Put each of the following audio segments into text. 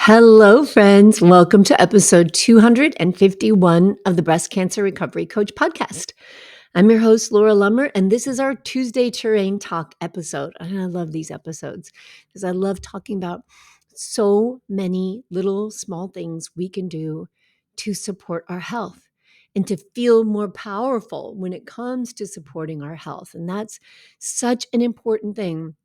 Hello, friends. Welcome to episode 251 of the Breast Cancer Recovery Coach podcast. I'm your host, Laura Lummer, and this is our Tuesday Terrain Talk episode. And I love these episodes because I love talking about so many little small things we can do to support our health and to feel more powerful when it comes to supporting our health. And that's such an important thing,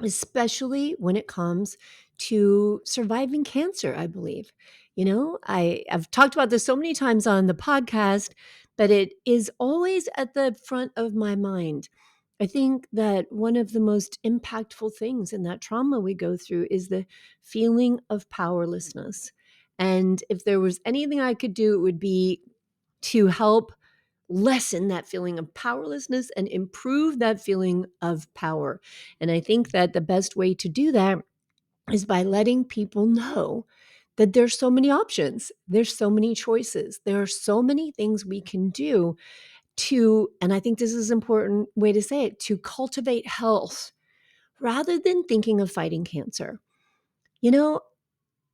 especially when it comes to surviving cancer, I believe. I've talked about this so many times on the podcast, but it is always at the front of my mind. I think that one of the most impactful things in that trauma we go through is the feeling of powerlessness. And if there was anything I could do, it would be to help lessen that feeling of powerlessness and improve that feeling of power. And I think that the best way to do that is by letting people know that there's so many options, there's so many choices, there are so many things we can do to, and I think this is an important way to say it, to cultivate health rather than thinking of fighting cancer. You know,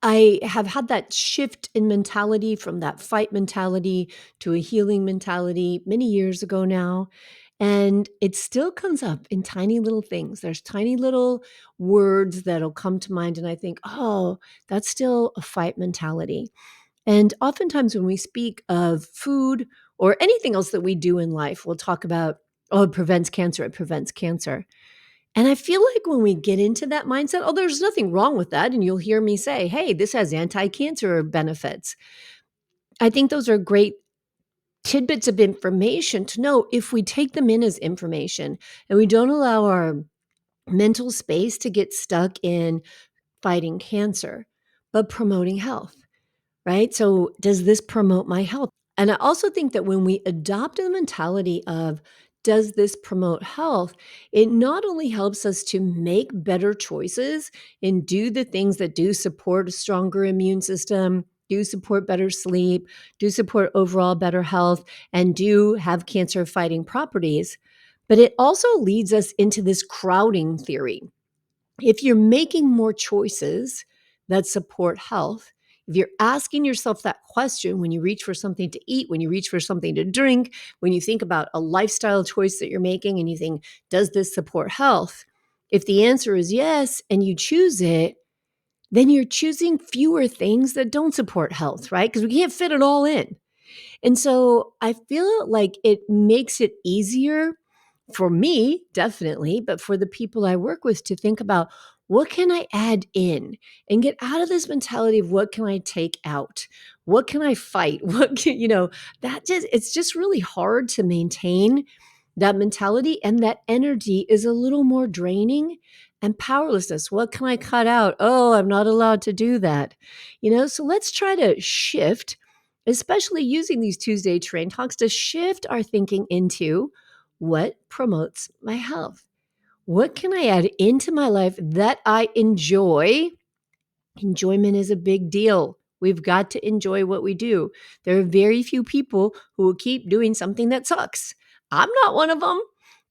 I have had that shift in mentality from that fight mentality to a healing mentality many years ago now. And it still comes up in tiny little things. There's tiny little words that'll come to mind. And I think, oh, that's still a fight mentality. And oftentimes when we speak of food or anything else that we do in life, we'll talk about, oh, it prevents cancer, it prevents cancer. And I feel like when we get into that mindset, oh, there's nothing wrong with that. And you'll hear me say, hey, this has anti-cancer benefits. I think those are great tidbits of information to know if we take them in as information and we don't allow our mental space to get stuck in fighting cancer, but promoting health, right? So does this promote my health? And I also think that when we adopt the mentality of, does this promote health? It not only helps us to make better choices and do the things that do support a stronger immune system, do support better sleep, do support overall better health, and do have cancer fighting properties, but it also leads us into this crowding theory. If you're making more choices that support health, if you're asking yourself that question when you reach for something to eat, when you reach for something to drink, when you think about a lifestyle choice that you're making and you think, does this support health? If the answer is yes and you choose it, then you're choosing fewer things that don't support health, right? Because we can't fit it all in. And so I feel like it makes it easier for me, definitely, but for the people I work with to think about, what can I add in and get out of this mentality of what can I take out? What can I fight? What can, it's just really hard to maintain that mentality, and that energy is a little more draining. And powerlessness, what can I cut out? Oh, I'm not allowed to do that. So let's try to shift, especially using these Tuesday Terrain Talks, to shift our thinking into what promotes my health. What can I add into my life that I enjoy? Enjoyment is a big deal. We've got to enjoy what we do. There are very few people who will keep doing something that sucks. I'm not one of them.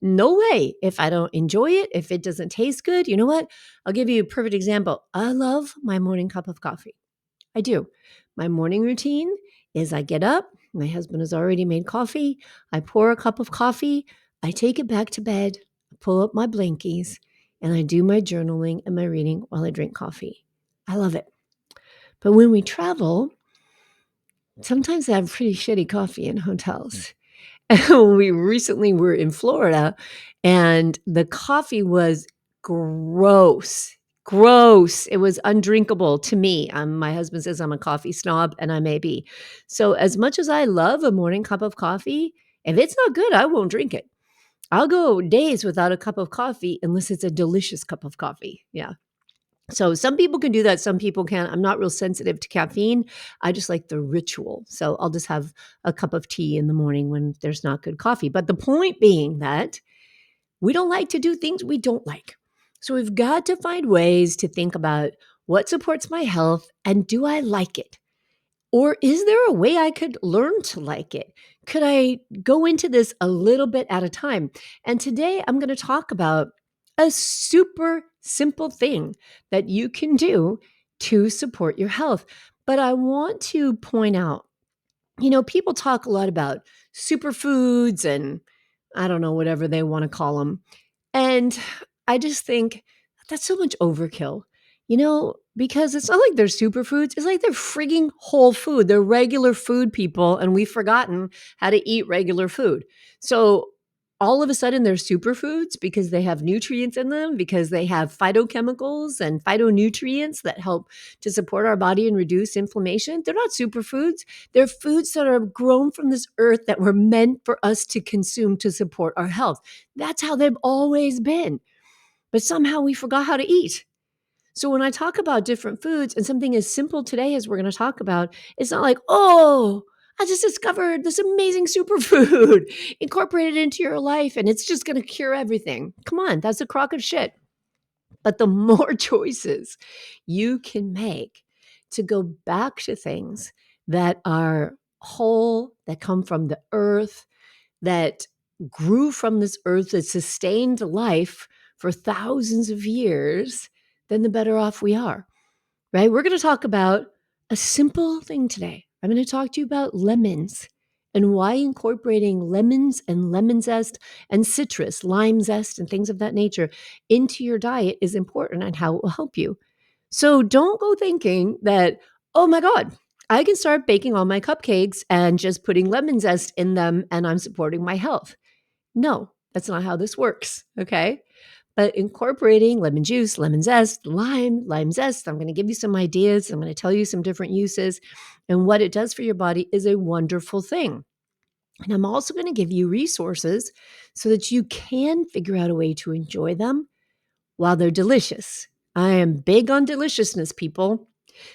No way. If I don't enjoy it, if it doesn't taste good, you know what? I'll give you a perfect example. I love my morning cup of coffee. I do. My morning routine is I get up, my husband has already made coffee, I pour a cup of coffee, I take it back to bed, I pull up my blankies, and I do my journaling and my reading while I drink coffee. I love it. But when we travel, sometimes I have pretty shitty coffee in hotels. We recently were in Florida and the coffee was gross. Gross. It was undrinkable to me. My husband says I'm a coffee snob, and I may be. So, as much as I love a morning cup of coffee, if it's not good, I won't drink it. I'll go days without a cup of coffee unless it's a delicious cup of coffee. Yeah. So some people can do that, some people can't. I'm not real sensitive to caffeine. I just like the ritual. So I'll just have a cup of tea in the morning when there's not good coffee. But the point being that we don't like to do things we don't like. So we've got to find ways to think about what supports my health and do I like it? Or is there a way I could learn to like it? Could I go into this a little bit at a time? And today I'm going to talk about a super simple thing that you can do to support your health. But I want to point out, people talk a lot about superfoods and I don't know, whatever they want to call them. And I just think that's so much overkill, because it's not like they're superfoods. It's like they're frigging whole food. They're regular food people, and we've forgotten how to eat regular food. So all of a sudden they're superfoods because they have nutrients in them, because they have phytochemicals and phytonutrients that help to support our body and reduce inflammation. They're not superfoods. They're foods that are grown from this earth that were meant for us to consume to support our health. That's how they've always been. But somehow we forgot how to eat. So when I talk about different foods and something as simple today as we're going to talk about, it's not like, oh, I just discovered this amazing superfood. Incorporate it into your life and it's just going to cure everything. Come on, that's a crock of shit. But the more choices you can make to go back to things that are whole, that come from the earth, that grew from this earth, that sustained life for thousands of years, then the better off we are, right? We're going to talk about a simple thing today. I'm going to talk to you about lemons and why incorporating lemons and lemon zest and citrus, lime zest, and things of that nature into your diet is important and how it will help you. So don't go thinking that, oh my God, I can start baking all my cupcakes and just putting lemon zest in them and I'm supporting my health. No, that's not how this works. Okay. But incorporating lemon juice, lemon zest, lime zest, I'm going to give you some ideas. I'm going to tell you some different uses and what it does for your body is a wonderful thing. And I'm also going to give you resources so that you can figure out a way to enjoy them while they're delicious. I am big on deliciousness, people.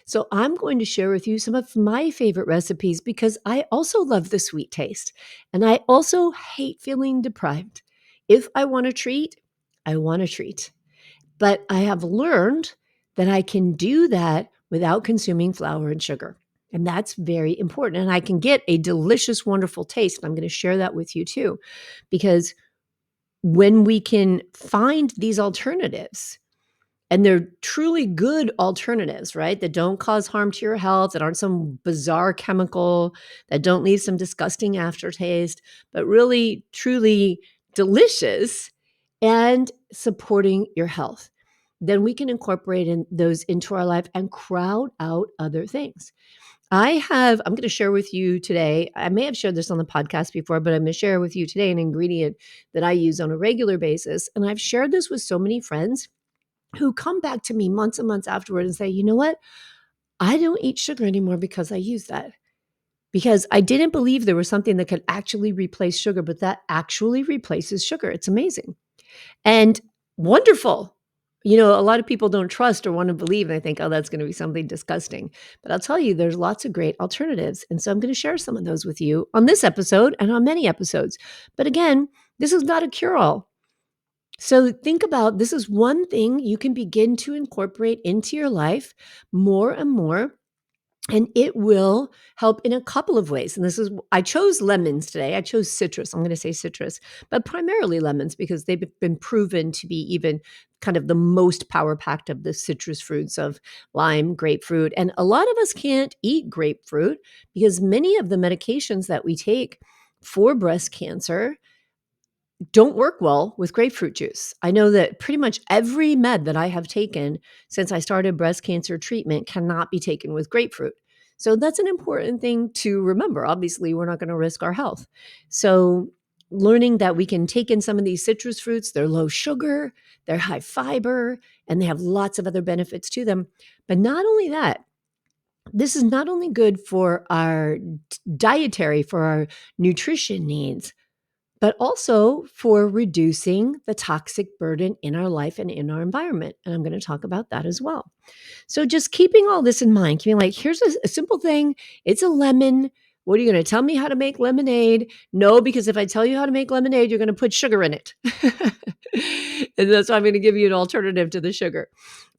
So I'm going to share with you some of my favorite recipes because I also love the sweet taste and I also hate feeling deprived. If I want a treat, I want a treat. But I have learned that I can do that without consuming flour and sugar. And that's very important. And I can get a delicious, wonderful taste. And I'm going to share that with you too, because when we can find these alternatives, and they're truly good alternatives, right? That don't cause harm to your health, that aren't some bizarre chemical, that don't leave some disgusting aftertaste, but really, truly delicious and supporting your health. Then we can incorporate those into our life and crowd out other things. I'm going to share with you today. I may have shared this on the podcast before, but I'm going to share with you today an ingredient that I use on a regular basis. And I've shared this with so many friends who come back to me months and months afterward and say, you know what? I don't eat sugar anymore because I use that. Because I didn't believe there was something that could actually replace sugar, but that actually replaces sugar. It's amazing and wonderful. A lot of people don't trust or want to believe. And they think, oh, that's going to be something disgusting. But I'll tell you, there's lots of great alternatives. And so I'm going to share some of those with you on this episode and on many episodes. But again, this is not a cure-all. So think about this is one thing you can begin to incorporate into your life more and more. And it will help in a couple of ways. And I chose lemons today. I chose citrus. I'm going to say citrus, but primarily lemons because they've been proven to be even kind of the most power packed of the citrus fruits of lime, grapefruit. And a lot of us can't eat grapefruit because many of the medications that we take for breast cancer don't work well with grapefruit juice. I know that pretty much every med that I have taken since I started breast cancer treatment cannot be taken with grapefruit. So that's an important thing to remember. Obviously, we're not going to risk our health. So learning that we can take in some of these citrus fruits, they're low sugar, they're high fiber, and they have lots of other benefits to them. But not only that, this is not only good for our dietary, for our nutrition needs, but also for reducing the toxic burden in our life and in our environment. And I'm going to talk about that as well. So just keeping all this in mind, keeping like, here's a simple thing. It's a lemon. What are you going to tell me how to make lemonade? No, because if I tell you how to make lemonade, you're going to put sugar in it. And that's why I'm going to give you an alternative to the sugar.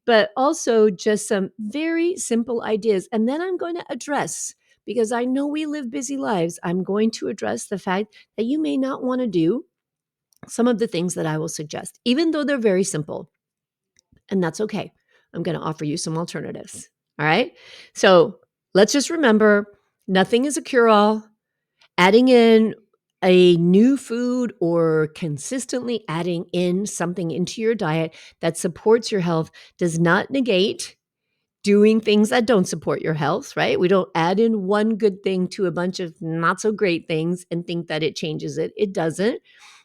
But also just some very simple ideas. And then I'm going to address, because I know we live busy lives, I'm going to address the fact that you may not want to do some of the things that I will suggest, even though they're very simple. And that's okay. I'm going to offer you some alternatives. All right. So let's just remember nothing is a cure all. Adding in a new food or consistently adding in something into your diet that supports your health does not negate doing things that don't support your health, right? We don't add in one good thing to a bunch of not so great things and think that it changes it. It doesn't.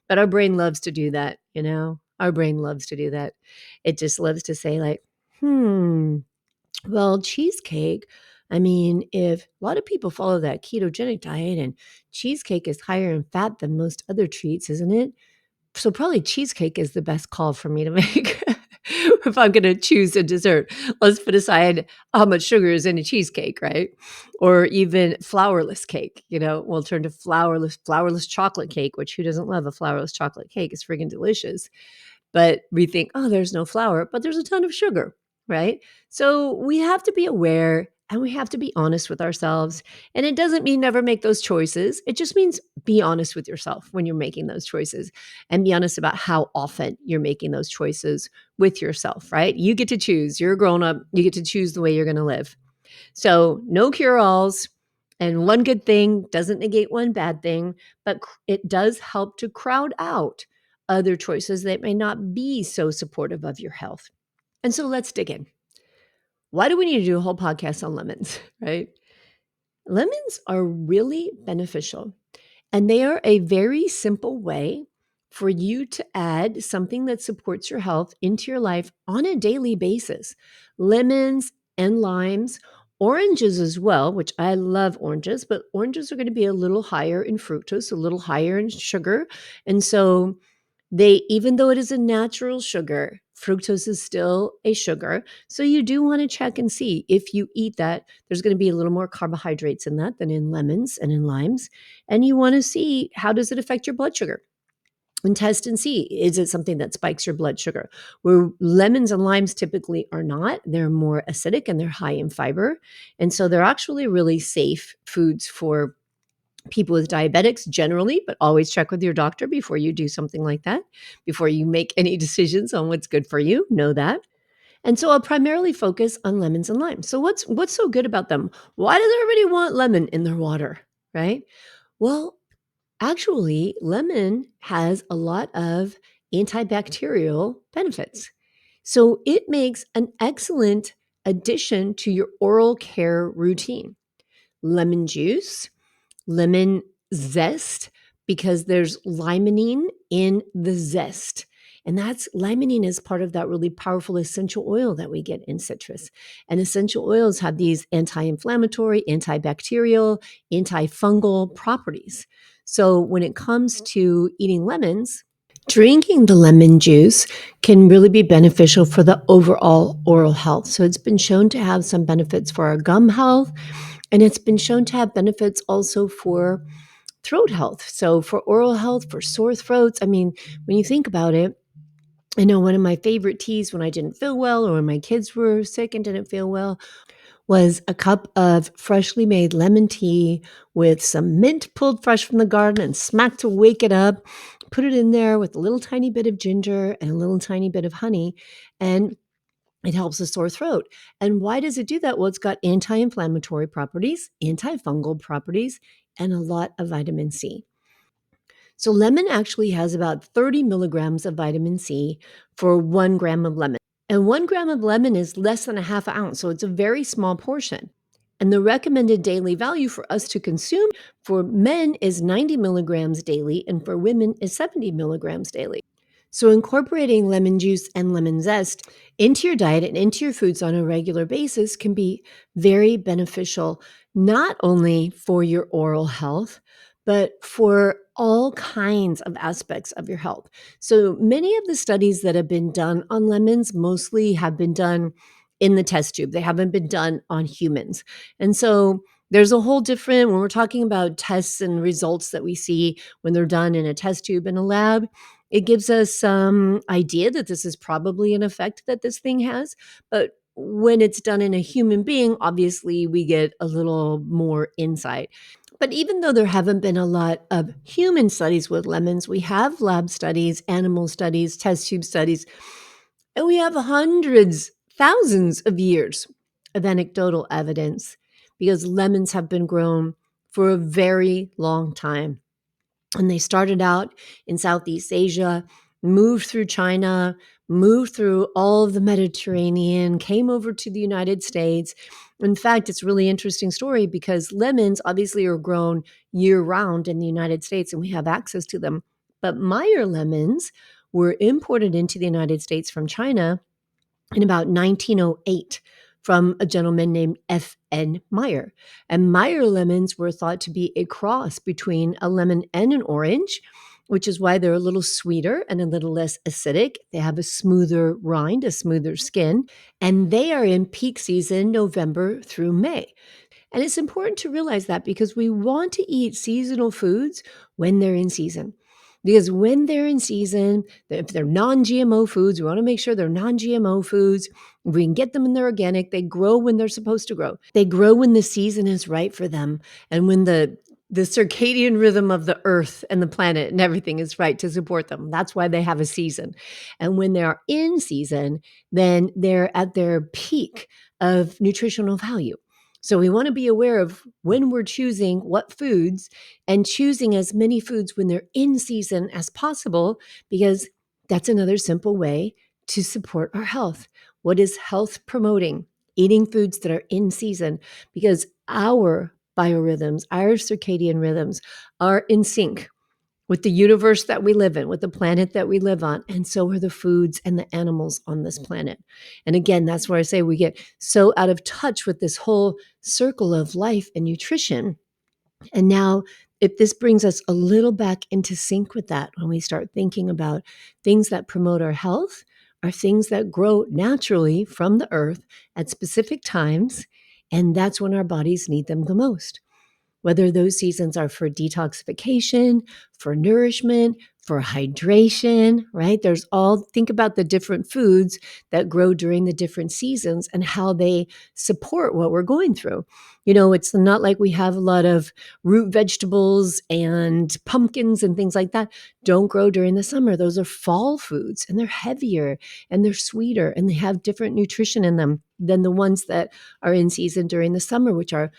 But our brain loves to do that, you know? Our brain loves to do that. It just loves to say, like, well, cheesecake, I mean, if a lot of people follow that ketogenic diet and cheesecake is higher in fat than most other treats, isn't it? So probably cheesecake is the best call for me to make if I'm gonna choose a dessert. Let's put aside how much sugar is in a cheesecake, right? Or even flourless cake, we'll turn to flourless chocolate cake, which who doesn't love a flourless chocolate cake? It's friggin' delicious. But we think, "Oh, there's no flour," but there's a ton of sugar, right? So we have to be aware and we have to be honest with ourselves. And it doesn't mean never make those choices. It just means be honest with yourself when you're making those choices and be honest about how often you're making those choices with yourself, right? You get to choose. You're a grown up. You get to choose the way you're going to live. So, no cure alls. And one good thing doesn't negate one bad thing, but it does help to crowd out other choices that may not be so supportive of your health. And so let's dig in. Why do we need to do a whole podcast on lemons, right? Lemons are really beneficial, and they are a very simple way for you to add something that supports your health into your life on a daily basis. Lemons and limes, oranges as well, which I love oranges, but oranges are going to be a little higher in fructose, a little higher in sugar. And so even though it is a natural sugar, fructose is still a sugar. So you do want to check and see if you eat that, there's going to be a little more carbohydrates in that than in lemons and in limes. And you want to see, how does it affect your blood sugar? And test and see, is it something that spikes your blood sugar? Where lemons and limes typically are not. They're more acidic and they're high in fiber. And so they're actually really safe foods for people with diabetics generally, but always check with your doctor before you do something like that, before you make any decisions on what's good for you. Know that. And so I'll primarily focus on lemons and limes. So what's so good about them? Why does everybody want lemon in their water, right? Well, actually, lemon has a lot of antibacterial benefits. So it makes an excellent addition to your oral care routine. Lemon juice, lemon zest, because there's limonene in the zest. And that's limonene is part of that really powerful essential oil that we get in citrus. And essential oils have these anti-inflammatory, antibacterial, antifungal properties. So when it comes to eating lemons, drinking the lemon juice can really be beneficial for the overall oral health. So it's been shown to have some benefits for our gum health, and it's been shown to have benefits also for throat health. So for oral health, for sore throats, I mean, when you think about it, I know one of my favorite teas when I didn't feel well or when my kids were sick and didn't feel well was a cup of freshly made lemon tea with some mint pulled fresh from the garden and smacked to wake it up. Put it in there with a little tiny bit of ginger and a little tiny bit of honey, and it helps a sore throat. And why does it do that? Well, it's got anti-inflammatory properties, antifungal properties, and a lot of vitamin C. So lemon actually has about 30 milligrams of vitamin C for 1 gram of lemon. And 1 gram of lemon is less than a half ounce, so it's a very small portion. And the recommended daily value for us to consume for men is 90 milligrams daily, and for women is 70 milligrams daily. So incorporating lemon juice and lemon zest into your diet and into your foods on a regular basis can be very beneficial, not only for your oral health, but for all kinds of aspects of your health. So many of the studies that have been done on lemons mostly have been done in the test tube. They haven't been done on humans. And so there's a whole different, when we're talking about tests and results that we see when they're done in a test tube in a lab, it gives us some idea that this is probably an effect that this thing has. But when it's done in a human being, obviously we get a little more insight. But even though there haven't been a lot of human studies with lemons, we have lab studies, animal studies, test tube studies, and we have hundreds, thousands of years of anecdotal evidence because lemons have been grown for a very long time. And they started out in Southeast Asia, moved through China, moved through all of the Mediterranean, came over to the United States. In fact, it's a really interesting story because lemons obviously are grown year round in the United States and we have access to them. But Meyer lemons were imported into the United States from China in about 1908 from a gentleman named F.N. Meyer. And Meyer lemons were thought to be a cross between a lemon and an orange, which is why they're a little sweeter and a little less acidic. They have a smoother rind, a smoother skin, and they are in peak season November through May. And it's important to realize that because we want to eat seasonal foods when they're in season. Because when they're in season, if they're non GMO foods, we want to make sure they're non GMO foods. If we can get them and they're organic, they grow when they're supposed to grow. They grow when the season is right for them and when the circadian rhythm of the earth and the planet and everything is right to support them. That's why they have a season. And when they're in season, then they're at their peak of nutritional value. So we want to be aware of when we're choosing what foods and choosing as many foods when they're in season as possible, because that's another simple way to support our health. What is health promoting? Eating foods that are in season, because our biorhythms, our circadian rhythms are in sync with the universe that we live in, with the planet that we live on. And so are the foods and the animals on this planet. And again, that's where I say we get so out of touch with this whole circle of life and nutrition. And now, if this brings us a little back into sync with that, when we start thinking about things that promote our health, are things that grow naturally from the earth at specific times. And that's when our bodies need them the most, whether those seasons are for detoxification, for nourishment, for hydration, right? Think about the different foods that grow during the different seasons and how they support what we're going through. It's not like we have a lot of root vegetables and pumpkins and things like that don't grow during the summer. Those are fall foods and they're heavier and they're sweeter and they have different nutrition in them than the ones that are in season during the summer, which are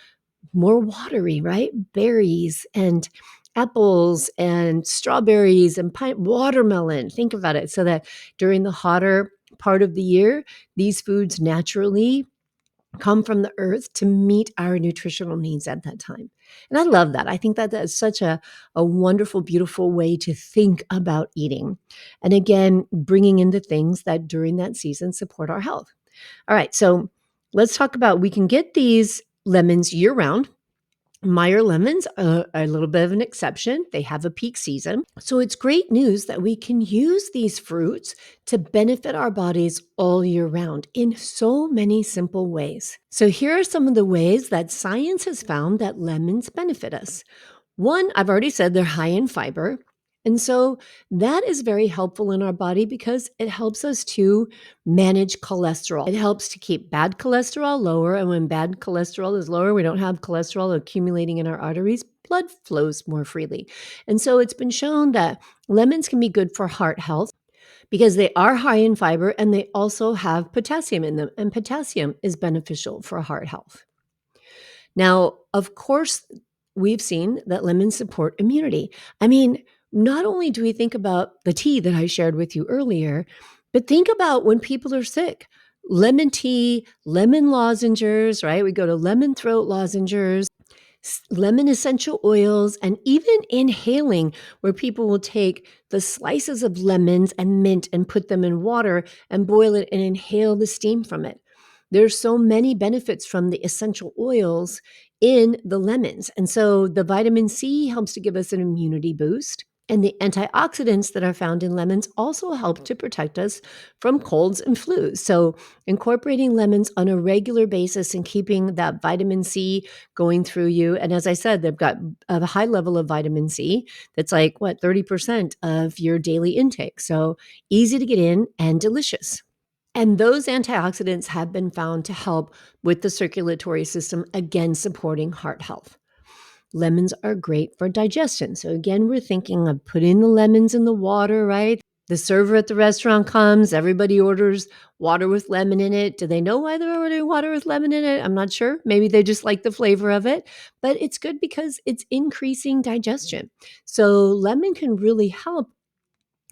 more watery, right? Berries and apples and strawberries and watermelon. Think about it. So that during the hotter part of the year, these foods naturally come from the earth to meet our nutritional needs at that time. And I love that. I think that that's such a wonderful, beautiful way to think about eating. And again, bringing in the things that during that season support our health. All right. So let's talk about, we can get these lemons year round. Meyer lemons are a little bit of an exception. They have a peak season. So it's great news that we can use these fruits to benefit our bodies all year round in so many simple ways. So here are some of the ways that science has found that lemons benefit us. One, I've already said they're high in fiber. And so that is very helpful in our body because it helps us to manage cholesterol. It helps to keep bad cholesterol lower. And when bad cholesterol is lower, we don't have cholesterol accumulating in our arteries, blood flows more freely. And so it's been shown that lemons can be good for heart health because they are high in fiber and they also have potassium in them. And potassium is beneficial for heart health. Now, of course, we've seen that lemons support immunity. I mean, not only do we think about the tea that I shared with you earlier, but think about when people are sick. Lemon tea, lemon lozenges, right? We go to lemon throat lozenges, lemon essential oils, and even inhaling, where people will take the slices of lemons and mint and put them in water and boil it and inhale the steam from it. There's so many benefits from the essential oils in the lemons. And so the vitamin C helps to give us an immunity boost. And the antioxidants that are found in lemons also help to protect us from colds and flus. So incorporating lemons on a regular basis and keeping that vitamin C going through you. And as I said, they've got a high level of vitamin C that's like, 30% of your daily intake. So easy to get in and delicious. And those antioxidants have been found to help with the circulatory system, again, supporting heart health. Lemons are great for digestion. So again, we're thinking of putting the lemons in the water, right? The server at the restaurant comes, everybody orders water with lemon in it. Do they know why they're ordering water with lemon in it? I'm not sure. Maybe they just like the flavor of it, but it's good because it's increasing digestion. So lemon can really help,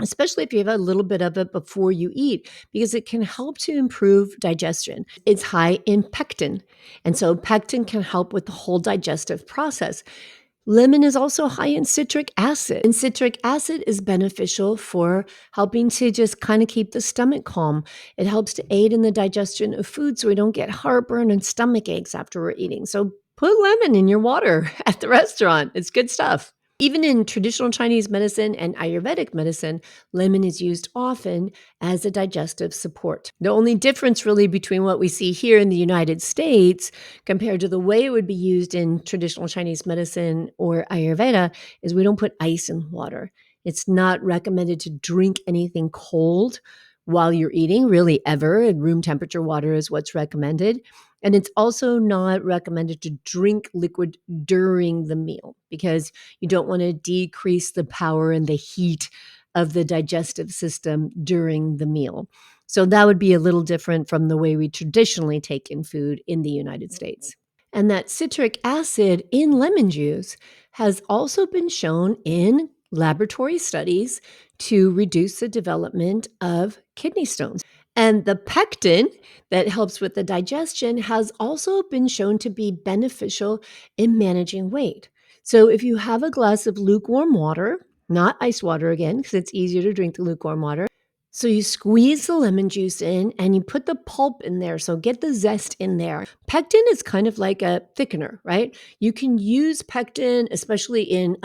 especially if you have a little bit of it before you eat, because it can help to improve digestion. It's high in pectin. And so pectin can help with the whole digestive process. Lemon is also high in citric acid, and citric acid is beneficial for helping to just kind of keep the stomach calm. It helps to aid in the digestion of food so we don't get heartburn and stomach aches after we're eating. So put lemon in your water at the restaurant. It's good stuff. Even in traditional Chinese medicine and Ayurvedic medicine, lemon is used often as a digestive support. The only difference really between what we see here in the United States compared to the way it would be used in traditional Chinese medicine or Ayurveda is we don't put ice in water. It's not recommended to drink anything cold while you're eating, really ever. And room temperature water is what's recommended. And it's also not recommended to drink liquid during the meal because you don't want to decrease the power and the heat of the digestive system during the meal. So that would be a little different from the way we traditionally take in food in the United States. And that citric acid in lemon juice has also been shown in laboratory studies to reduce the development of kidney stones. And the pectin that helps with the digestion has also been shown to be beneficial in managing weight. So if you have a glass of lukewarm water, not ice water again, because it's easier to drink the lukewarm water. So you squeeze the lemon juice in and you put the pulp in there. So get the zest in there. Pectin is kind of like a thickener, right? You can use pectin, especially in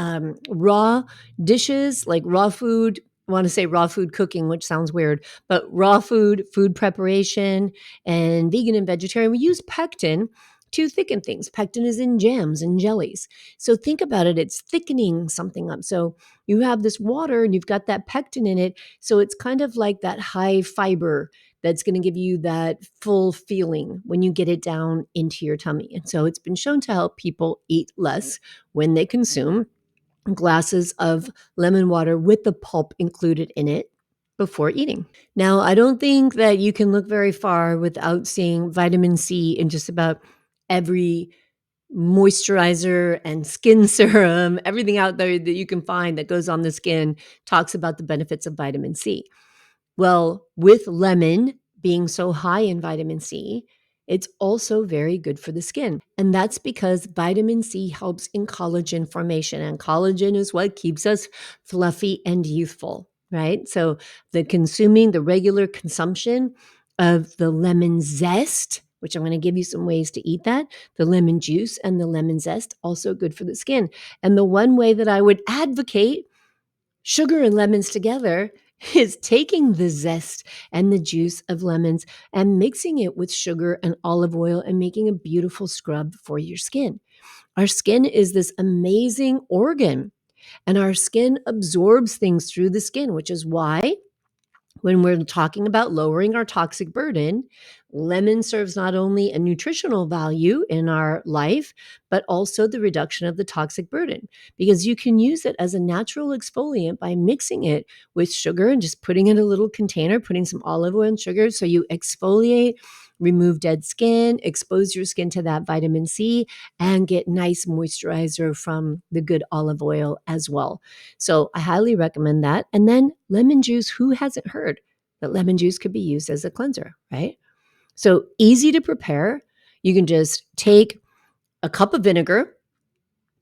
raw dishes, like raw food. I want to say raw food cooking, which sounds weird, but raw food, food preparation, and vegan and vegetarian, we use pectin to thicken things. Pectin is in jams and jellies. So think about it, it's thickening something up. So you have this water and you've got that pectin in it. So it's kind of like that high fiber that's going to give you that full feeling when you get it down into your tummy. And so it's been shown to help people eat less when they consume glasses of lemon water with the pulp included in it before eating. Now, I don't think that you can look very far without seeing vitamin C in just about every moisturizer and skin serum, everything out there that you can find that goes on the skin talks about the benefits of vitamin C. Well, with lemon being so high in vitamin C, it's also very good for the skin. And that's because vitamin C helps in collagen formation, and collagen is what keeps us fluffy and youthful, right? So the regular consumption of the lemon zest, which I'm going to give you some ways to eat that, the lemon juice and the lemon zest, also good for the skin. And the one way that I would advocate sugar and lemons together is taking the zest and the juice of lemons and mixing it with sugar and olive oil and making a beautiful scrub for your skin. Our skin is this amazing organ, and our skin absorbs things through the skin, which is why when we're talking about lowering our toxic burden, lemon serves not only a nutritional value in our life, but also the reduction of the toxic burden, because you can use it as a natural exfoliant by mixing it with sugar and just putting in a little container, putting some olive oil and sugar. So you exfoliate, remove dead skin, expose your skin to that vitamin C, and get nice moisturizer from the good olive oil as well. So I highly recommend that. And then lemon juice, who hasn't heard that lemon juice could be used as a cleanser, right? So easy to prepare. You can just take a cup of vinegar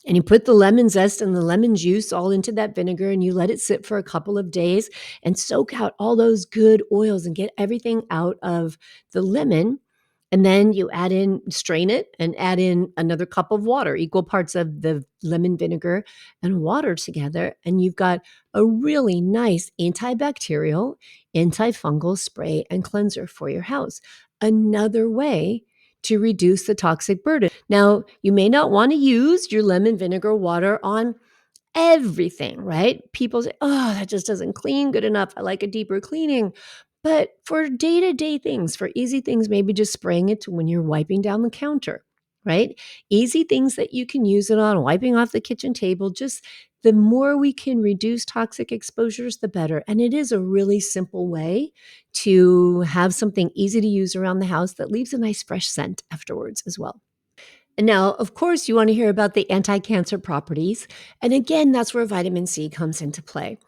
and you put the lemon zest and the lemon juice all into that vinegar and you let it sit for a couple of days and soak out all those good oils and get everything out of the lemon. And then you strain it and add in another cup of water, equal parts of the lemon vinegar and water together. And you've got a really nice antibacterial, antifungal spray and cleanser for your house. Another way to reduce the toxic burden. Now, you may not want to use your lemon vinegar water on everything, right? People say, oh, that just doesn't clean good enough. I like a deeper cleaning. But for day-to-day things, for easy things, maybe just spraying it to when you're wiping down the counter, right? Easy things that you can use it on, wiping off the kitchen table, just the more we can reduce toxic exposures, the better. And it is a really simple way to have something easy to use around the house that leaves a nice fresh scent afterwards as well. And now, of course, you want to hear about the anti-cancer properties. And again, that's where vitamin C comes into play.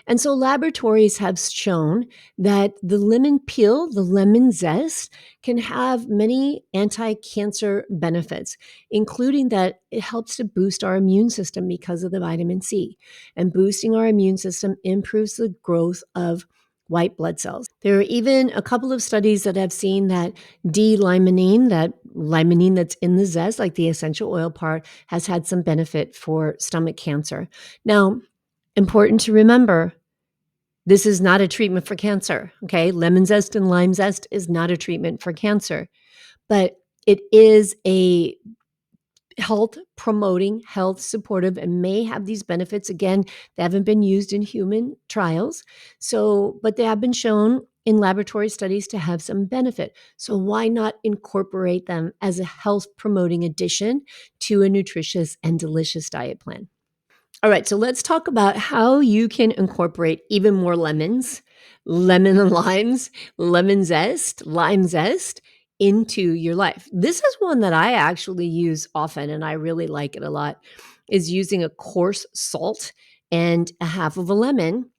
And so laboratories have shown that the lemon peel, the lemon zest, can have many anti-cancer benefits, including that it helps to boost our immune system because of the vitamin C. And boosting our immune system improves the growth of white blood cells. There are even a couple of studies that have seen that D-limonene, that limonene that's in the zest, like the essential oil part, has had some benefit for stomach cancer. Now, important to remember, this is not a treatment for cancer, okay? Lemon zest and lime zest is not a treatment for cancer, but it is a health promoting, health supportive, and may have these benefits. Again, they haven't been used in human trials. So, but they have been shown in laboratory studies to have some benefit. So why not incorporate them as a health promoting addition to a nutritious and delicious diet plan? All right, so let's talk about how you can incorporate even more lemons, lemon and limes, lemon zest, lime zest into your life. This is one that I actually use often and I really like it a lot, is using a coarse salt and a half of a lemon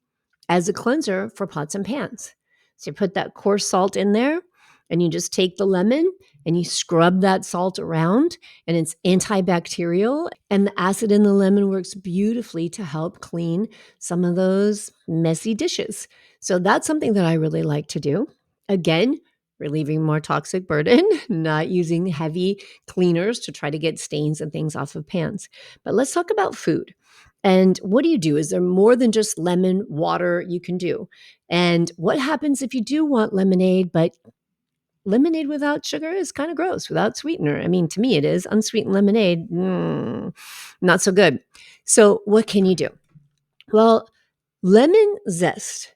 as a cleanser for pots and pans. So you put that coarse salt in there and you just take the lemon and you scrub that salt around, and it's antibacterial, and the acid in the lemon works beautifully to help clean some of those messy dishes. So that's something that I really like to do. Again, relieving more toxic burden, not using heavy cleaners to try to get stains and things off of pans. But let's talk about food. And what do you do? Is there more than just lemon water you can do? And what happens if you do want lemonade, but lemonade without sugar is kind of gross, without sweetener? I mean, to me, it is. Unsweetened lemonade, not so good. So, what can you do? Well, lemon zest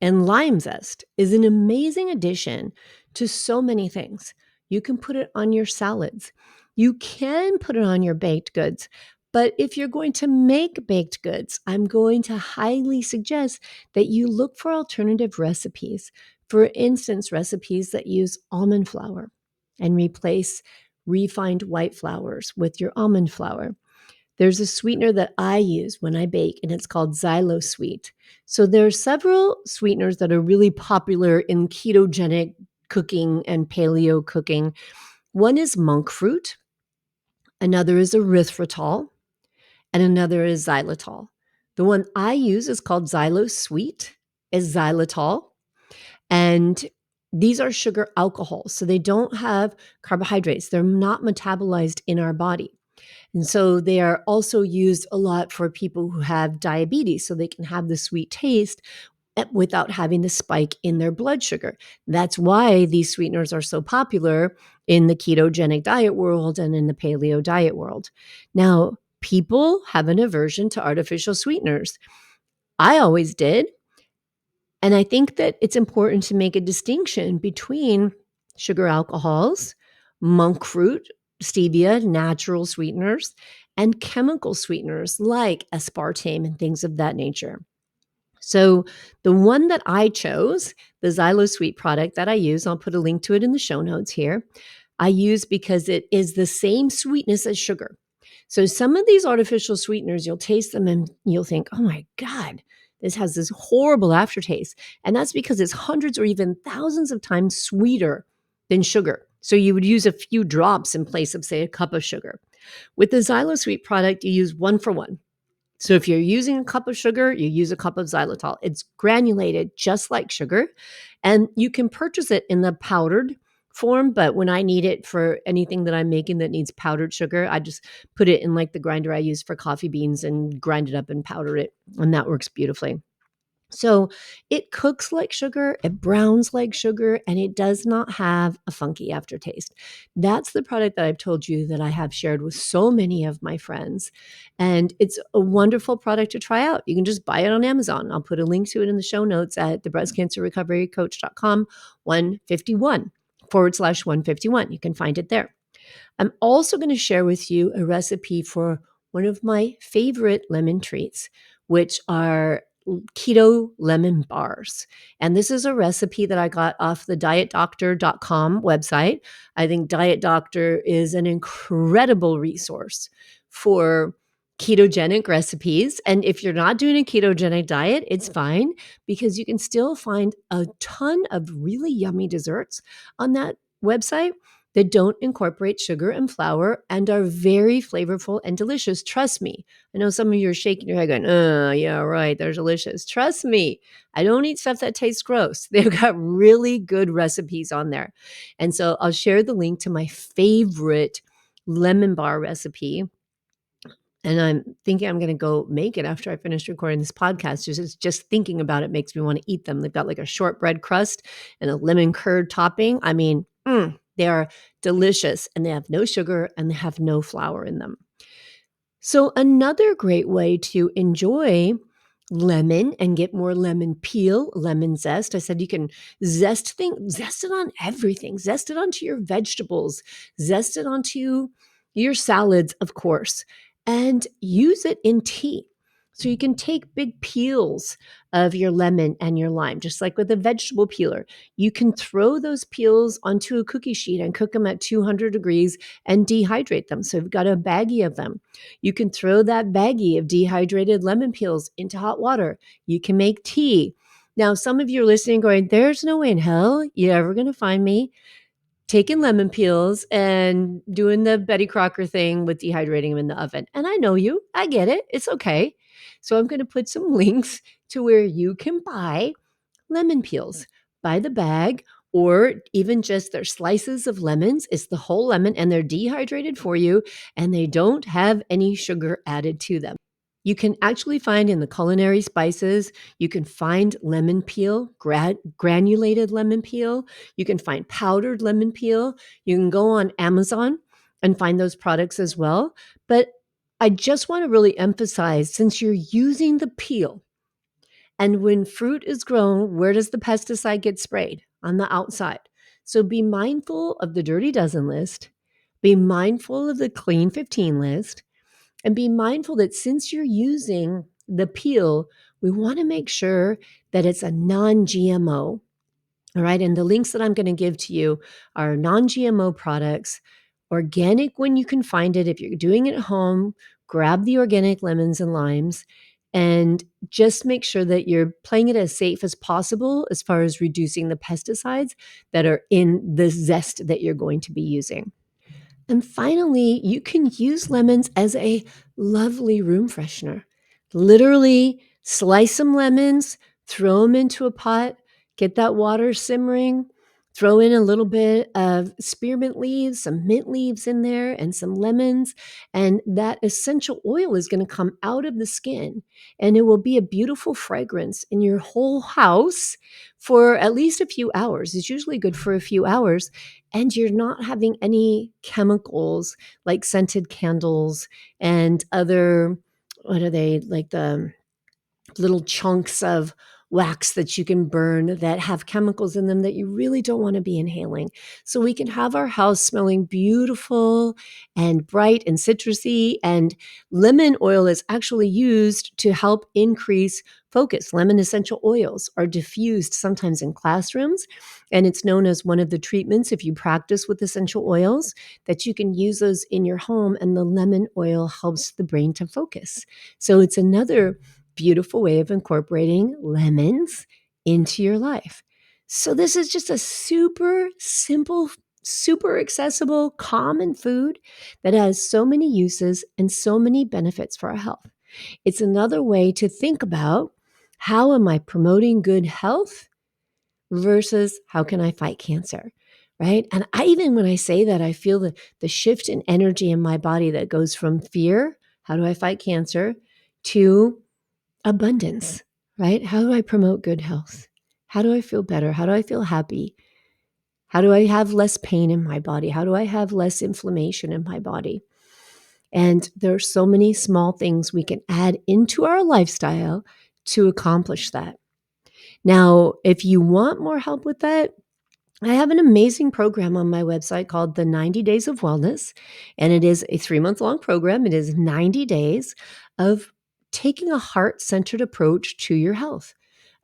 and lime zest is an amazing addition to so many things. You can put it on your salads. You can put it on your baked goods. But if you're going to make baked goods, I'm going to highly suggest that you look for alternative recipes. For instance, recipes that use almond flour and replace refined white flours with your almond flour. There's a sweetener that I use when I bake, and it's called Xylo Sweet. So there are several sweeteners that are really popular in ketogenic cooking and paleo cooking. One is monk fruit, another is erythritol, and another is xylitol. The one I use is called Xylo Sweet, is xylitol, and these are sugar alcohols, so they don't have carbohydrates. They're not metabolized in our body. And so they are also used a lot for people who have diabetes, so they can have the sweet taste without having the spike in their blood sugar. That's why these sweeteners are so popular in the ketogenic diet world and in the paleo diet world. Now, people have an aversion to artificial sweeteners. I always did. And I think that it's important to make a distinction between sugar alcohols, monk fruit, stevia, natural sweeteners, and chemical sweeteners like aspartame and things of that nature. So the one that I chose, the Xylo Sweet product that I use, I'll put a link to it in the show notes here. I use because it is the same sweetness as sugar. So some of these artificial sweeteners, you'll taste them and you'll think, oh my God, this has this horrible aftertaste. And that's because it's hundreds or even thousands of times sweeter than sugar. So you would use a few drops in place of, say, a cup of sugar. With the Xylo Sweet product, you use one for one. So if you're using a cup of sugar, you use a cup of xylitol. It's granulated just like sugar, and you can purchase it in the powdered form. But when I need it for anything that I'm making that needs powdered sugar, I just put it in like the grinder I use for coffee beans and grind it up and powder it. And that works beautifully. So it cooks like sugar, it browns like sugar, and it does not have a funky aftertaste. That's the product that I've told you that I have shared with so many of my friends. And it's a wonderful product to try out. You can just buy it on Amazon. I'll put a link to it in the show notes at thebreastcancerrecoverycoach.com 151 /151. You can find it there. I'm also going to share with you a recipe for one of my favorite lemon treats, which are keto lemon bars. And this is a recipe that I got off the dietdoctor.com website. I think Diet Doctor is an incredible resource for ketogenic recipes. And if you're not doing a ketogenic diet, it's fine because you can still find a ton of really yummy desserts on that website that don't incorporate sugar and flour and are very flavorful and delicious. Trust me. I know some of you are shaking your head going, yeah, right, they're delicious. Trust me, I don't eat stuff that tastes gross. They've got really good recipes on there. And so I'll share the link to my favorite lemon bar recipe. And I'm thinking I'm going to go make it after I finish recording this podcast. Just thinking about it makes me want to eat them. They've got like a shortbread crust and a lemon curd topping. I mean, they are delicious and they have no sugar and they have no flour in them. So another great way to enjoy lemon and get more lemon peel, lemon zest. I said you can zest it on everything. Zest it onto your vegetables, zest it onto your salads, of course, and use it in tea. So you can take big peels of your lemon and your lime, just like with a vegetable peeler. You can throw those peels onto a cookie sheet and cook them at 200 degrees and dehydrate them. So you've got a baggie of them. You can throw that baggie of dehydrated lemon peels into hot water. You can make tea. Now, some of you are listening going, there's no way in hell you're ever going to find me taking lemon peels and doing the Betty Crocker thing with dehydrating them in the oven. And I know you. I get it. It's okay. So I'm going to put some links to where you can buy lemon peels by the bag, or even just their slices of lemons. It's the whole lemon and they're dehydrated for you and they don't have any sugar added to them. You can actually find in the culinary spices, you can find lemon peel, granulated lemon peel. You can find powdered lemon peel. You can go on Amazon and find those products as well. But I just want to really emphasize, since you're using the peel, and when fruit is grown, where does the pesticide get sprayed? On the outside. So be mindful of the dirty dozen list, be mindful of the clean 15 list, and be mindful that since you're using the peel, we want to make sure that it's a non-GMO. All right. And the links that I'm going to give to you are non-GMO products, organic when you can find it. If you're doing it at home, grab the organic lemons and limes and just make sure that you're playing it as safe as possible as far as reducing the pesticides that are in the zest that you're going to be using. And finally, you can use lemons as a lovely room freshener. Literally slice some lemons, throw them into a pot, get that water simmering, throw in a little bit of spearmint leaves, some mint leaves in there, and some lemons. And that essential oil is going to come out of the skin and it will be a beautiful fragrance in your whole house for at least a few hours. It's usually good for a few hours. And you're not having any chemicals like scented candles and other, what are they, like the little chunks of wax that you can burn that have chemicals in them that you really don't want to be inhaling. So we can have our house smelling beautiful and bright and citrusy. And lemon oil is actually used to help increase focus. Lemon essential oils are diffused sometimes in classrooms, and it's known as one of the treatments if you practice with essential oils that you can use those in your home, and the lemon oil helps the brain to focus. So it's another beautiful way of incorporating lemons into your life. So this is just a super simple, super accessible, common food that has so many uses and so many benefits for our health. It's another way to think about, how am I promoting good health versus how can I fight cancer? Right. And when I say that, I feel the shift in energy in my body that goes from fear, how do I fight cancer, to abundance, right? How do I promote good health? How do I feel better? How do I feel happy? How do I have less pain in my body? How do I have less inflammation in my body? And there are so many small things we can add into our lifestyle to accomplish that. Now, if you want more help with that, I have an amazing program on my website called the 90 Days of Wellness, and it is a 3-month long program. It is 90 days of taking a heart centered approach to your health,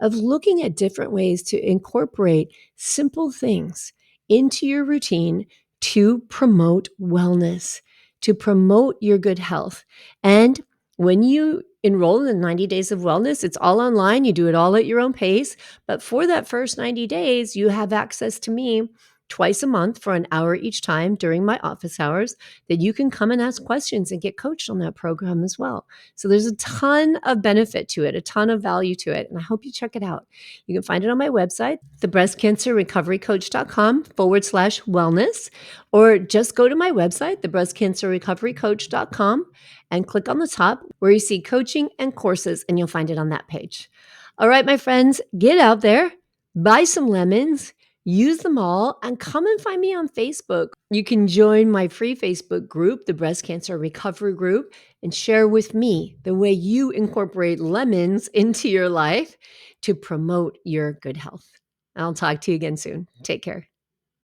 of looking at different ways to incorporate simple things into your routine to promote wellness, to promote your good health. And when you enroll in the 90 Days of Wellness, it's all online. You do it all at your own pace. But for that first 90 days, you have access to me twice a month for an hour each time during my office hours that you can come and ask questions and get coached on that program as well. So there's a ton of benefit to it, a ton of value to it. And I hope you check it out. You can find it on my website, thebreastcancerrecoverycoach.com/wellness, or just go to my website, thebreastcancerrecoverycoach.com, and click on the top where you see coaching and courses, and you'll find it on that page. All right, my friends, get out there, buy some lemons, use them all, and come and find me on Facebook. You can join my free Facebook group, the Breast Cancer Recovery Group, and share with me the way you incorporate lemons into your life to promote your good health. I'll talk to you again soon. Take care.